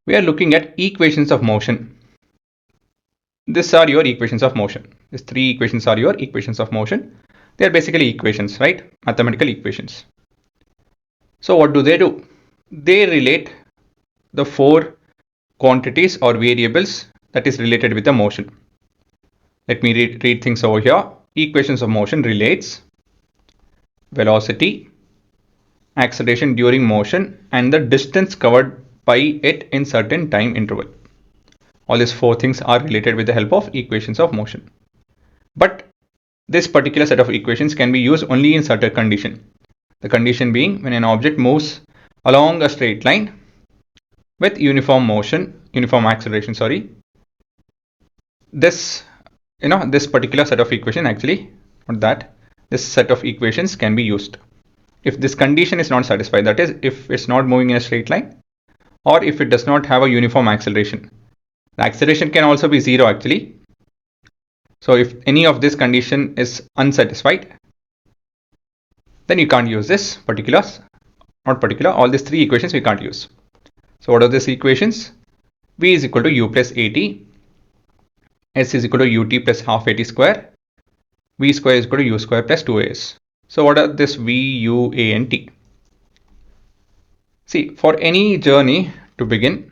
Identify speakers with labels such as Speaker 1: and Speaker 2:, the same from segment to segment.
Speaker 1: we are looking at equations of motion. These are your equations of motion. These three equations are your equations of motion. They are basically equations, right? Mathematical equations. So what do? They relate the four quantities or variables that is related with the motion. Let me read things over here. Equations of motion relates velocity, acceleration during motion, and the distance covered by it in certain time interval. All these four things are related with the help of equations of motion. But this particular set of equations can be used only in certain condition. The condition being when an object moves along a straight line with uniform acceleration, this particular set of equation actually, not that, this set of equations can be used. If this condition is not satisfied, that is, if it's not moving in a straight line, or if it does not have a uniform acceleration. The acceleration can also be zero actually. So if any of this condition is unsatisfied, then you can't use this all these three equations we can't use. So what are these equations? V is equal to u plus at, s is equal to ut plus half at square, v square is equal to u square plus 2as. So what are this v, u, a and t? See, for any journey to begin,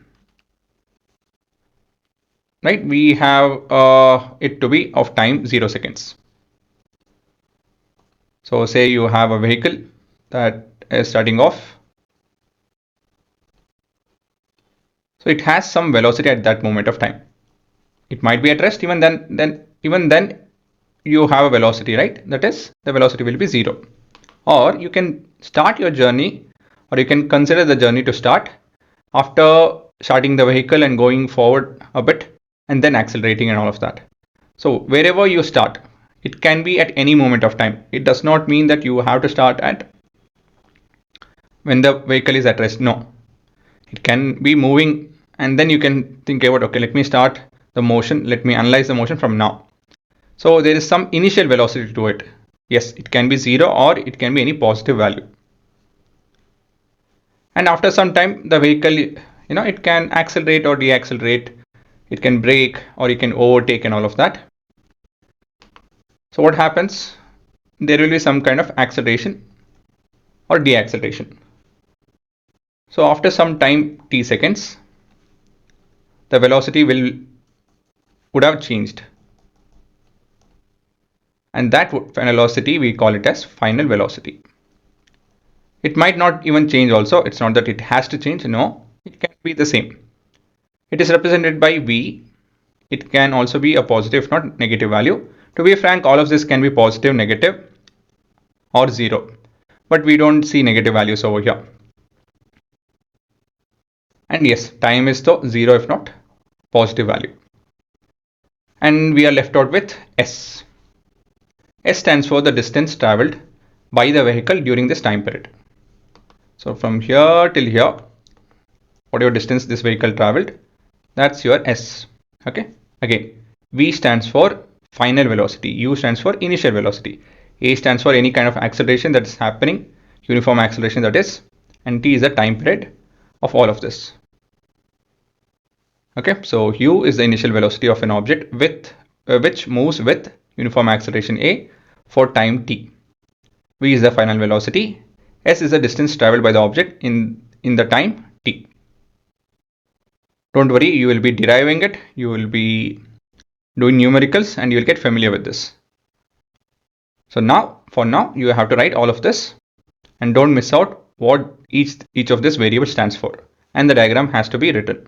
Speaker 1: right, we have it to be of time 0 seconds. So say you have a vehicle that is starting off. So it has some velocity at that moment of time. It might be at rest, even then you have a velocity, right? That is, the velocity will be 0. Or you can start your journey, or you can consider the journey to start after starting the vehicle and going forward a bit and then accelerating and all of that. So wherever you start, it can be at any moment of time. It does not mean that you have to start at when the vehicle is at rest. No, it can be moving, and then you can think about, okay, let me start the motion, let me analyze the motion from now. So there is some initial velocity to it. Yes, it can be 0 or it can be any positive value. And after some time, the vehicle, it can accelerate or deaccelerate, it can brake or it can overtake and all of that. So what happens? There will be some kind of acceleration or deacceleration. So after some time t seconds, the velocity would have changed, and that velocity we call it as final velocity. It might not even change also. It's not that it has to change. No, it can be the same. It is represented by v. It can also be a positive, if not negative value. To be frank, all of this can be positive, negative or 0, but we don't see negative values over here. And yes, time is the 0 if not positive value. And we are left out with s. S stands for the distance traveled by the vehicle during this time period. So from here till here, whatever distance this vehicle traveled, that's your s. Okay. Again, v stands for final velocity, u stands for initial velocity, a stands for any kind of acceleration that is happening, uniform acceleration that is, and t is the time period of all of this. Okay, so u is the initial velocity of an object with which moves with uniform acceleration a for time t. V is the final velocity. S is the distance traveled by the object in the time t. Don't worry, you will be deriving it, you will be doing numericals, and you will get familiar with this. So for now you have to write all of this, and don't miss out what each of this variable stands for, and the diagram has to be written.